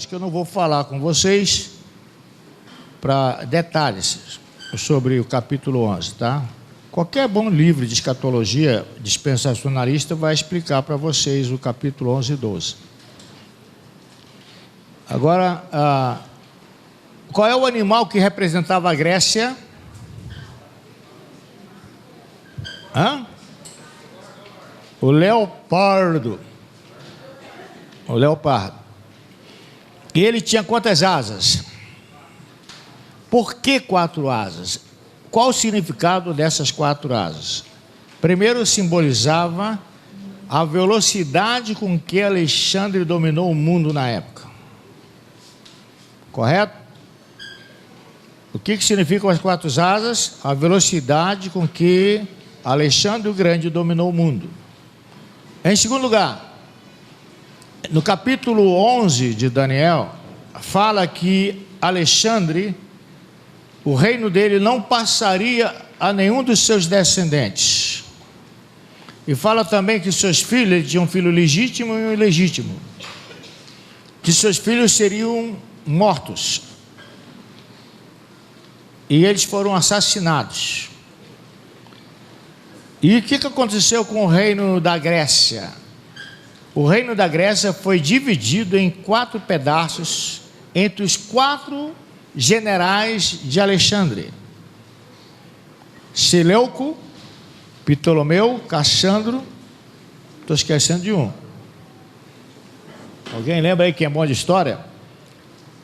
acho que eu não vou falar com vocês para detalhes sobre o capítulo 11, tá? Qualquer bom livro de escatologia dispensacionalista vai explicar para vocês o capítulo 11 e 12. Agora, qual é o animal que representava a Grécia? O leopardo. O leopardo. E ele tinha quantas asas? Por que 4 asas? Qual o significado dessas 4 asas? Primeiro, simbolizava a velocidade com que Alexandre dominou o mundo na época. Correto? O que significam as 4 asas? A velocidade com que Alexandre o Grande dominou o mundo. Em segundo lugar, no capítulo 11 de Daniel, fala que Alexandre, o reino dele não passaria a nenhum dos seus descendentes. E fala também que seus filhos, ele tinha um filho legítimo e um ilegítimo, que seus filhos seriam mortos. E eles foram assassinados. E o que aconteceu com o reino da Grécia? O reino da Grécia foi dividido em 4 pedaços entre os 4 generais de Alexandre: Seleuco, Ptolomeu, Cassandro. Estou esquecendo de um. Alguém lembra aí quem é bom de história?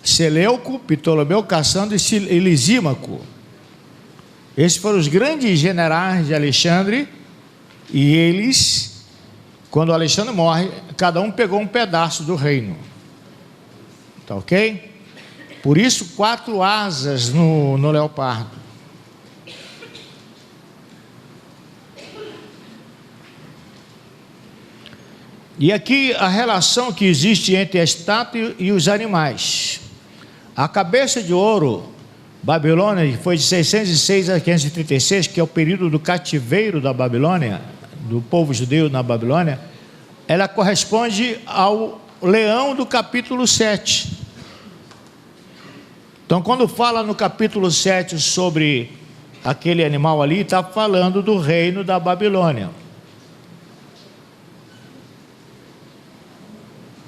Seleuco, Ptolomeu, Cassandro e Lisímaco. Esses foram os grandes generais de Alexandre. E eles, quando Alexandre morre, cada um pegou um pedaço do reino. Tá ok? Por isso 4 asas no leopardo. E aqui a relação que existe entre a estátua e os animais. A cabeça de ouro Babilônia, que foi de 606 a 536, que é o período do cativeiro da Babilônia, do povo judeu na Babilônia, ela corresponde ao leão do capítulo 7. Então, quando fala no capítulo 7 sobre aquele animal ali, está falando do reino da Babilônia.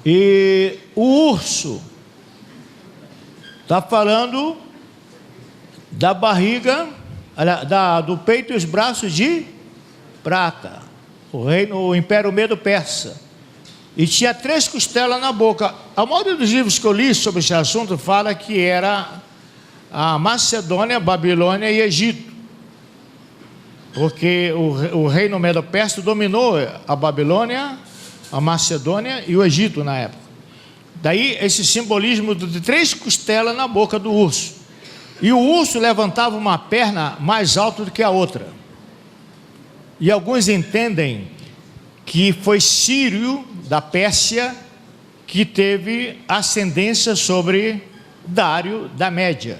E o urso está falando da barriga, do peito e os braços de prata, o Império Medo-Persa, e tinha 3 costelas na boca. A maioria dos livros que eu li sobre esse assunto fala que era a Macedônia, Babilônia e Egito, porque o reino Medo-Persa dominou a Babilônia, a Macedônia e o Egito na época. Daí esse simbolismo de 3 costelas na boca do urso. E o urso levantava uma perna mais alta do que a outra. E alguns entendem que foi Círio da Pérsia que teve ascendência sobre Dário da Média.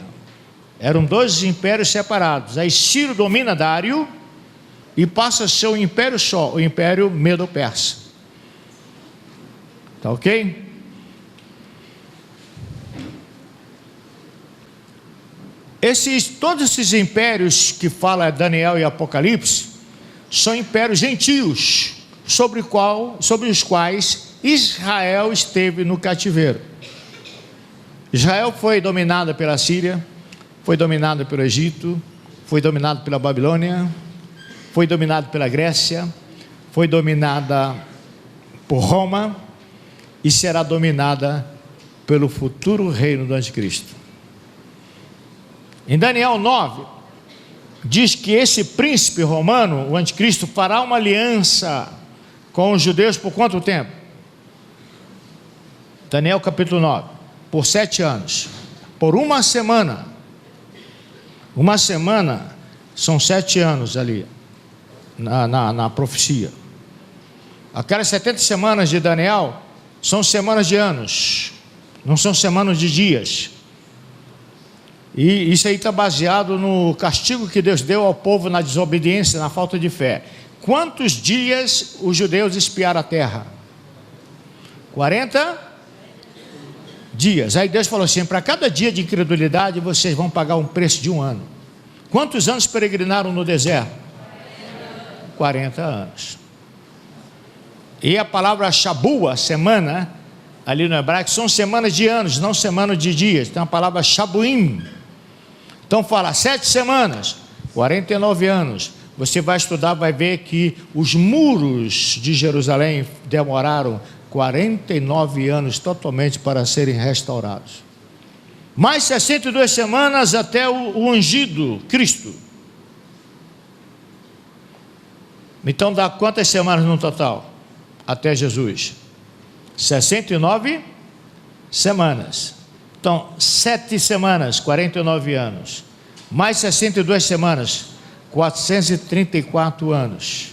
Eram 2 impérios separados. Aí Círio domina Dário e passa a ser um império só, o Império Medo-Persa. Tá ok? Todos esses impérios que fala Daniel e Apocalipse são impérios gentios, sobre os quais Israel esteve no cativeiro. Israel foi dominada pela Síria, foi dominada pelo Egito, foi dominada pela Babilônia, foi dominada pela Grécia, foi dominada por Roma e será dominada pelo futuro reino do Anticristo. Em Daniel 9, diz que esse príncipe romano, o Anticristo, fará uma aliança com os judeus por quanto tempo? Daniel capítulo 9, por 7 anos, por 1 semana. 1 semana são 7 anos ali, na profecia. Aquelas 70 semanas de Daniel são semanas de anos, não são semanas de dias. E isso aí está baseado no castigo que Deus deu ao povo na desobediência, na falta de fé. Quantos dias os judeus espiaram a terra? 40 dias. Aí Deus falou assim: para cada dia de incredulidade vocês vão pagar um preço de 1 ano. Quantos anos peregrinaram no deserto? 40 anos. E a palavra Shabua, semana, ali no hebraico, são semanas de anos, não semanas de dias. Tem a palavra Shabuim. Então fala 7 semanas, 49 anos. Você vai estudar, vai ver que os muros de Jerusalém demoraram 49 anos totalmente para serem restaurados. Mais 62 semanas até o ungido Cristo. Então dá quantas semanas no total? Até Jesus? 69 semanas. Então 7 semanas, 49 anos. Mais 62 semanas, 434 anos.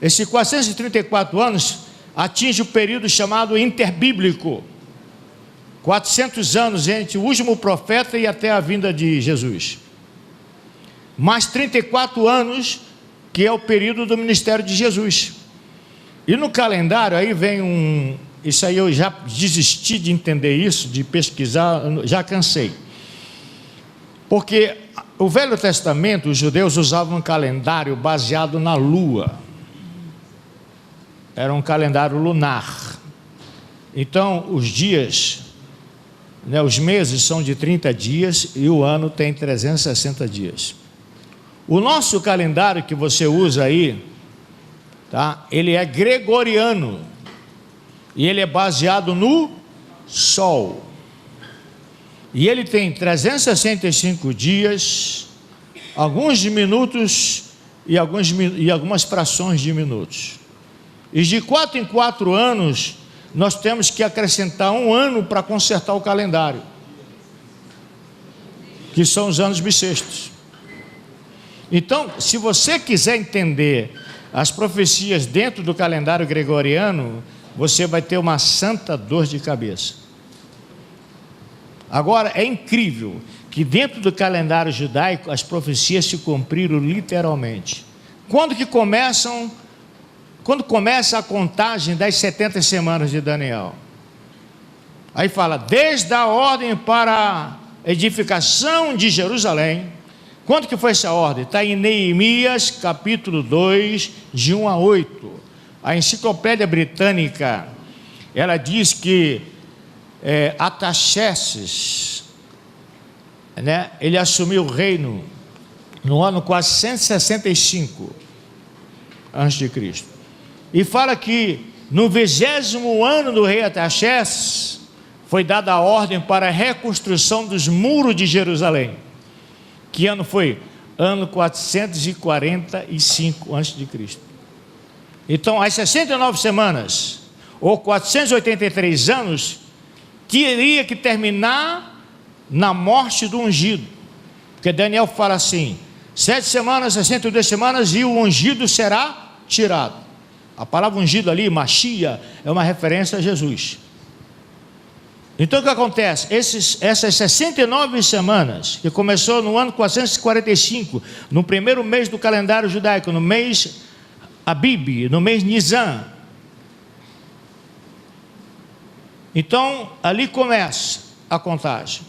Esses 434 anos atinge o período chamado interbíblico. 400 anos entre o último profeta e até a vinda de Jesus. Mais 34 anos, que é o período do ministério de Jesus. E no calendário, aí vem isso aí eu já desisti de entender isso, de pesquisar, já cansei. Porque o Velho Testamento, os judeus usavam um calendário baseado na lua. Era um calendário lunar. Então, os dias, os meses são de 30 dias e o ano tem 360 dias. O nosso calendário que você usa aí, tá? Ele é gregoriano e ele é baseado no Sol. E ele tem 365 dias, alguns minutos e algumas frações de minutos. E de 4 em 4 anos, nós temos que acrescentar 1 ano para consertar o calendário, que são os anos bissextos. Então, se você quiser entender as profecias dentro do calendário gregoriano, você vai ter uma santa dor de cabeça. Agora, é incrível que dentro do calendário judaico as profecias se cumpriram literalmente. Quando começa a contagem das 70 semanas de Daniel? Aí fala, desde a ordem para a edificação de Jerusalém. Quando que foi essa ordem? Está em Neemias capítulo 2, de 1 a 8. A enciclopédia britânica, ela diz que Artaxerxes, ele assumiu o reino no ano 465 a.C. E fala que no 20º ano do rei Artaxerxes foi dada a ordem para a reconstrução dos muros de Jerusalém. Que ano foi? Ano 445 a.C. Então, as 69 semanas, ou 483 anos, teria que terminar na morte do ungido. Porque Daniel fala assim, 7 semanas, 62 semanas, e o ungido será tirado. A palavra ungido ali, Machia, é uma referência a Jesus. Então o que acontece? Essas 69 semanas, que começou no ano 445, no primeiro mês do calendário judaico, no mês Abib, no mês Nisan. Então, ali começa a contagem.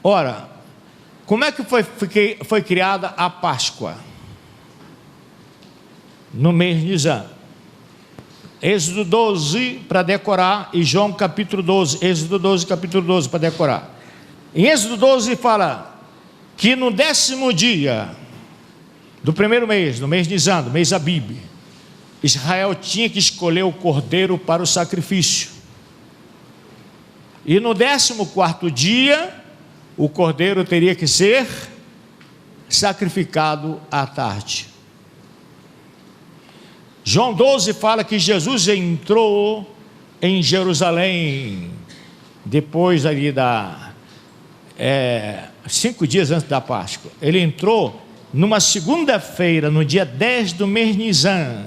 Ora, como é que foi criada a Páscoa? No mês Nisan. Êxodo 12 para decorar, e João capítulo 12, Êxodo 12, capítulo 12 para decorar. Em Êxodo 12 fala que no 10º dia do primeiro mês, no mês Nisan, do mês Abib, Israel tinha que escolher o cordeiro para o sacrifício. E no 14º dia, o cordeiro teria que ser sacrificado à tarde. João 12 fala que Jesus entrou em Jerusalém, depois ali 5 dias antes da Páscoa. Ele entrou numa segunda-feira, no dia 10 do mês Nisan.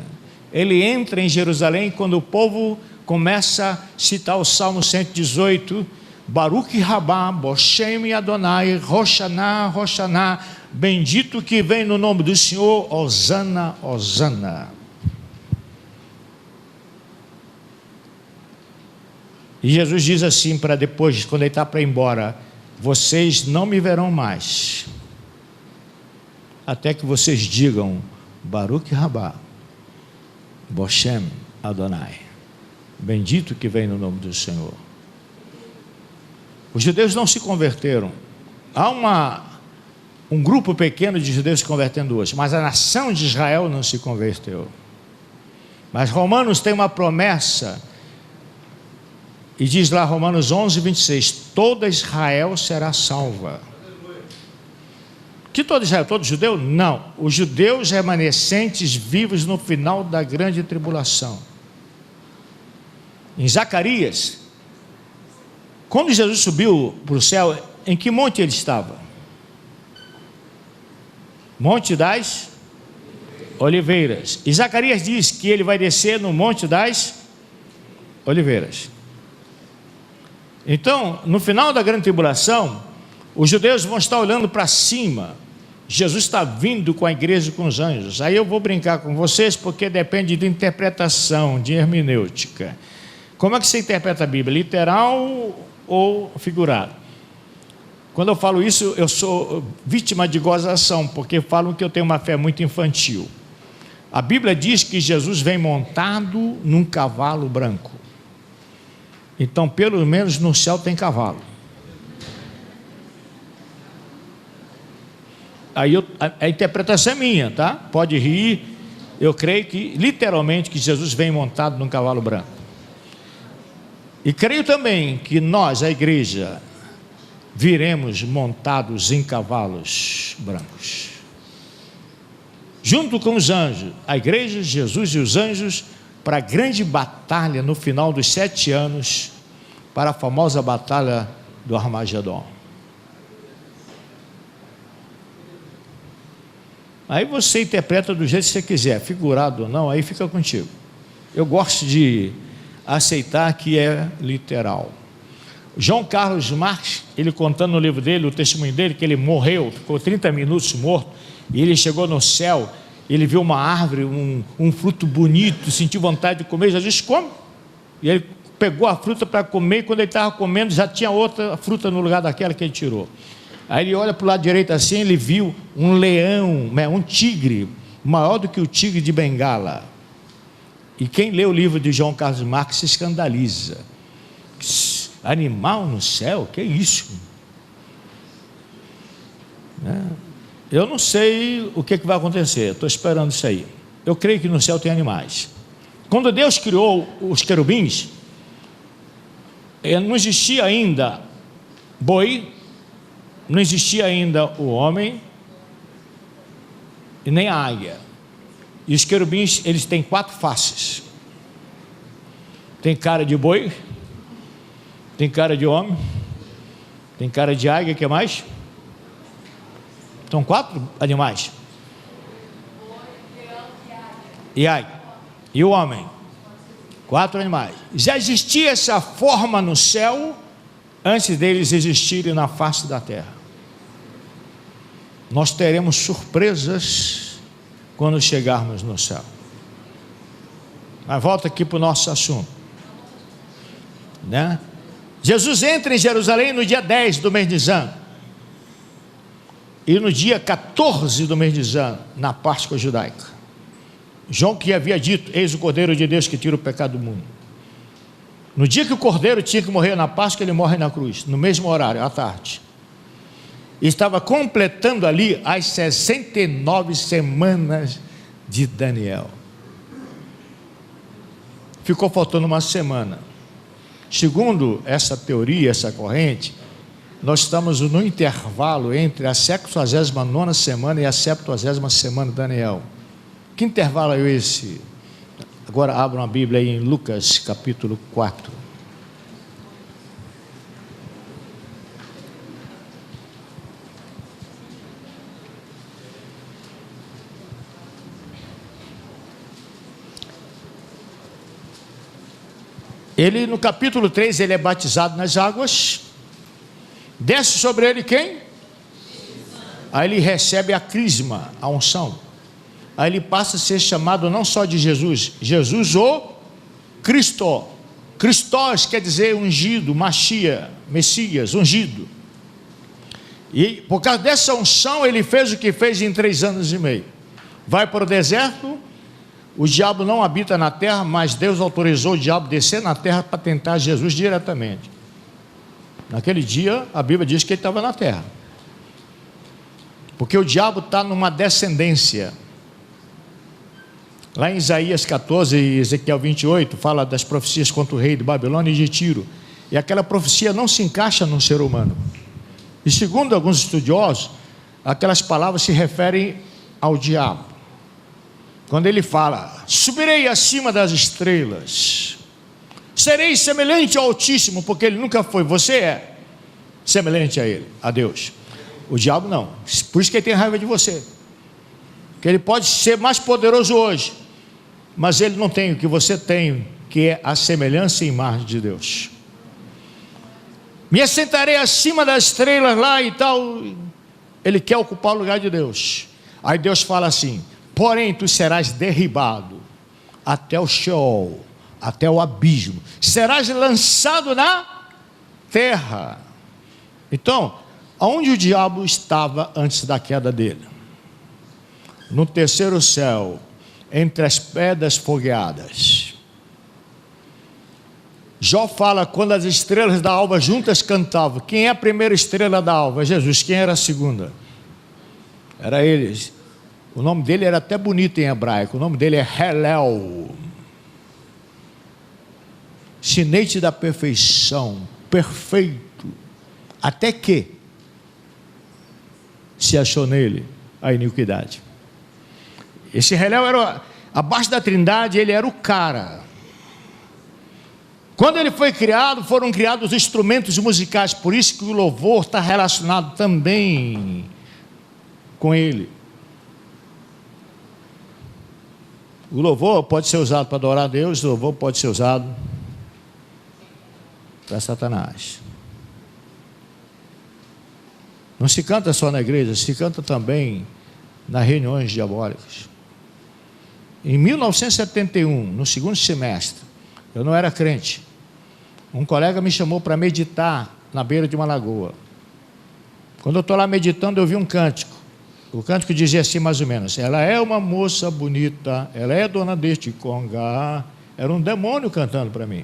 Ele entra em Jerusalém quando o povo começa a citar o Salmo 118, Baruch Rabá, Boshem Adonai, Roshaná, Roshaná, bendito que vem no nome do Senhor, Hosana, Hosana. E Jesus diz assim para depois, quando ele está para ir embora: vocês não me verão mais, até que vocês digam Baruch Rabá, Boshem Adonai, bendito que vem no nome do Senhor. Os judeus não se converteram. Há um grupo pequeno de judeus se convertendo hoje, mas a nação de Israel não se converteu. Mas Romanos tem uma promessa, e diz lá, Romanos 11, 26, toda Israel será salva. Que todo Israel? Todo judeu? Não. Os judeus remanescentes vivos no final da grande tribulação. Em Zacarias, quando Jesus subiu para o céu, em que monte ele estava? Monte das Oliveiras. E Zacarias diz que ele vai descer no Monte das Oliveiras. Então, no final da grande tribulação, os judeus vão estar olhando para cima. Jesus está vindo com a igreja e com os anjos. Aí eu vou brincar com vocês, porque depende de interpretação, de hermenêutica. Como é que você interpreta a Bíblia? Literal ou figurado? Quando eu falo isso, eu sou vítima de gozação, porque falam que eu tenho uma fé muito infantil. A Bíblia diz que Jesus vem montado num cavalo branco. Então, pelo menos no céu tem cavalo. Aí a interpretação é minha, tá? Pode rir. Eu creio que, literalmente, que Jesus vem montado num cavalo branco. E creio também que nós, a igreja, viremos montados em cavalos brancos. Junto com os anjos, a igreja, Jesus e os anjos, para a grande batalha no final dos 7 anos, para a famosa batalha do Armagedon. Aí você interpreta do jeito que você quiser, figurado ou não, aí fica contigo. Eu gosto de aceitar que é literal. João Carlos Marx, ele contando no livro dele, o testemunho dele, que ele morreu, ficou 30 minutos morto, e ele chegou no céu, ele viu uma árvore, um fruto bonito, sentiu vontade de comer, Jesus disse, come. E ele pegou a fruta para comer, e quando ele estava comendo, já tinha outra fruta no lugar daquela que ele tirou. Aí ele olha para o lado direito assim, ele viu um leão, um tigre, maior do que o tigre de Bengala. E quem lê o livro de João Carlos Marx se escandaliza. Animal no céu? Que isso? Eu não sei o que vai acontecer, estou esperando isso aí. Eu creio que no céu tem animais. Quando Deus criou os querubins, não existia ainda boi, não existia ainda o homem e nem a águia. E os querubins, eles têm 4 faces. Tem cara de boi, tem cara de homem, tem cara de águia, o que mais? São 4 animais. E águia. E o homem. 4 animais. Já existia essa forma no céu antes deles existirem na face da terra. Nós teremos surpresas quando chegarmos no céu. Mas volta aqui para o nosso assunto, né? Jesus entra em Jerusalém no dia 10 do mês de Nisan, e no dia 14 do mês de Nisan, na Páscoa judaica. João que havia dito, eis o Cordeiro de Deus que tira o pecado do mundo. No dia que o Cordeiro tinha que morrer na Páscoa, ele morre na cruz, no mesmo horário, à tarde. E estava completando ali as 69 semanas de Daniel. Ficou faltando uma semana. Segundo essa teoria, essa corrente, nós estamos no intervalo entre a 69ª semana e a 70ª semana de Daniel. Que intervalo é esse? Agora abram a Bíblia aí em Lucas capítulo 4. Ele, no capítulo 3, ele é batizado nas águas. Desce sobre ele quem? Aí ele recebe a crisma, a unção. Aí ele passa a ser chamado não só de Jesus, Jesus o Cristo. Christos quer dizer ungido, Messias, ungido. E por causa dessa unção, ele fez o que fez em 3 anos e meio. Vai para o deserto, o diabo não habita na terra, mas Deus autorizou o diabo descer na terra para tentar Jesus diretamente. Naquele dia, a Bíblia diz que ele estava na terra. Porque o diabo está numa descendência. Lá em Isaías 14 e Ezequiel 28, fala das profecias contra o rei de Babilônia e de Tiro. E aquela profecia não se encaixa no ser humano. E segundo alguns estudiosos, aquelas palavras se referem ao diabo. Quando ele fala, subirei acima das estrelas, serei semelhante ao Altíssimo, porque ele nunca foi, você é semelhante a ele, a Deus. O diabo não, por isso que ele tem raiva de você, que ele pode ser mais poderoso hoje, mas ele não tem o que você tem, que é a semelhança e imagem de Deus. Me assentarei acima das estrelas lá e tal. Ele quer ocupar o lugar de Deus. Aí Deus fala assim, porém tu serás derribado até o Sheol, até o abismo, serás lançado na terra. Então, aonde o diabo estava antes da queda dele? No terceiro céu, entre as pedras fogueadas. Jó fala, quando as estrelas da alva juntas cantavam, quem é a primeira estrela da alva? Jesus. Quem era a segunda? Era ele. O nome dele era até bonito em hebraico, o nome dele é Helel, sinete da perfeição, perfeito, até que se achou nele a iniquidade. Esse Helel era, abaixo da Trindade, ele era o cara. Quando ele foi criado, foram criados instrumentos musicais, por isso que o louvor está relacionado também com ele. O louvor pode ser usado para adorar a Deus, o louvor pode ser usado para Satanás. Não se canta só na igreja, se canta também nas reuniões diabólicas. Em 1971, no segundo semestre, eu não era crente. Um colega me chamou para meditar na beira de uma lagoa. Quando eu estou lá meditando, eu vi um cântico. O cântico dizia assim mais ou menos, ela é uma moça bonita, ela é dona deste conga. Era um demônio cantando para mim,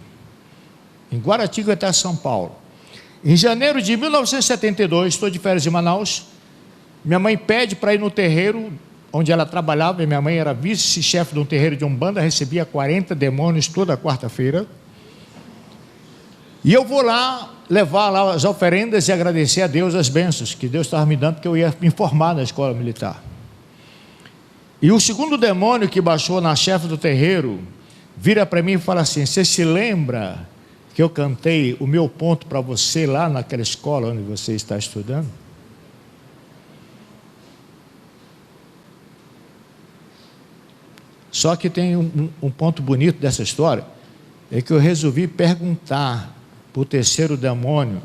em Guaratinguetá, São Paulo. Em janeiro de 1972, estou de férias em Manaus, minha mãe pede para ir no terreiro onde ela trabalhava, e minha mãe era vice-chefe de um terreiro de Umbanda, recebia 40 demônios toda quarta-feira, e eu vou lá, levar lá as oferendas e agradecer a Deus as bênçãos que Deus estava me dando, porque eu ia me formar na escola militar. E o segundo demônio que baixou na chefe do terreiro, vira para mim e fala assim, você se lembra que eu cantei o meu ponto para você lá naquela escola onde você está estudando? Só que tem um ponto bonito dessa história, é que eu resolvi perguntar para o terceiro demônio,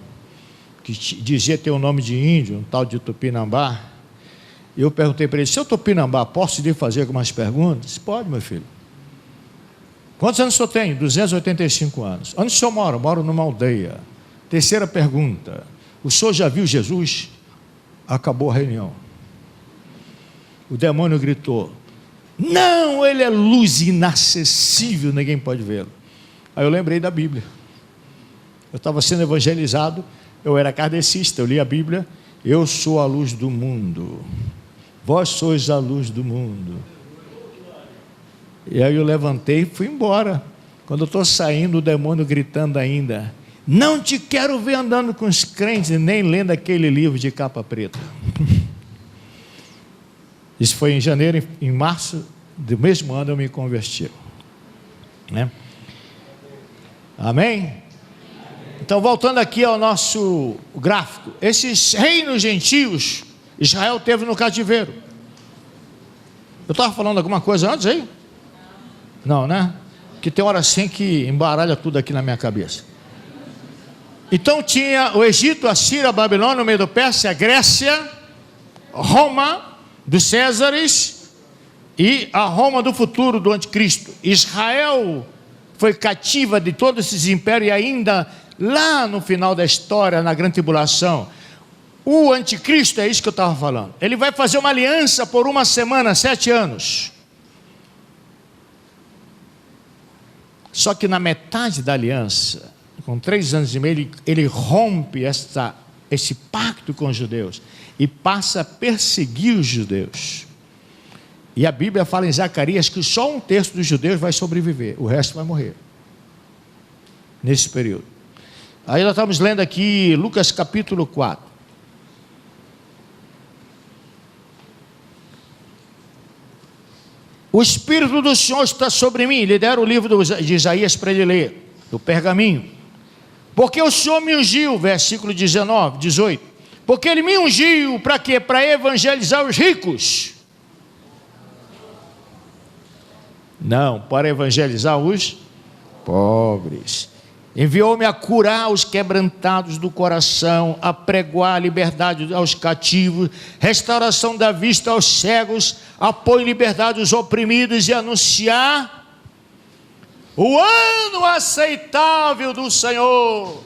que dizia ter o nome de índio, um tal de Tupinambá. Eu perguntei para ele, seu Tupinambá, posso lhe fazer algumas perguntas? Pode, meu filho. Quantos anos o senhor tem? 285 anos. Onde o senhor mora? Eu moro numa aldeia. Terceira pergunta, o senhor já viu Jesus? Acabou a reunião. O demônio gritou, não, ele é luz inacessível, ninguém pode vê-lo. Aí eu lembrei da Bíblia. Eu estava sendo evangelizado, eu era kardecista, eu li a Bíblia, eu sou a luz do mundo, vós sois a luz do mundo. E aí eu levantei e fui embora. Quando eu estou saindo, o demônio gritando ainda, não te quero ver andando com os crentes, nem lendo aquele livro de capa preta. Isso foi em janeiro, em março do mesmo ano eu me converti, né? Amém? Então, voltando aqui ao nosso gráfico, esses reinos gentios, Israel teve no cativeiro. Eu estava falando alguma coisa antes aí? Não, né? Que tem hora assim que embaralha tudo aqui na minha cabeça. Então tinha o Egito, a Síria, a Babilônia, o Medo-Pérsia, a Grécia, Roma, dos Césares, e a Roma do futuro do anticristo. Israel foi cativa de todos esses impérios, e ainda lá no final da história, na grande tribulação, o anticristo, é isso que eu estava falando, ele vai fazer uma aliança por uma semana, 7 anos. Só que na metade da aliança, com 3 anos e meio, ele rompe esse pacto com os judeus e passa a perseguir os judeus. E a Bíblia fala em Zacarias que só 1/3 dos judeus vai sobreviver, o resto vai morrer nesse período. Aí nós estamos lendo aqui Lucas capítulo 4. O Espírito do Senhor está sobre mim. Lhe deram o livro de Isaías para ele ler, do pergaminho. Porque o Senhor me ungiu, versículo 19, 18. Porque ele me ungiu para quê? Para evangelizar os ricos. Não, para evangelizar os pobres. Enviou-me a curar os quebrantados do coração, a pregoar a liberdade aos cativos, restauração da vista aos cegos, apoio e liberdade aos oprimidos, e anunciar o ano aceitável do Senhor.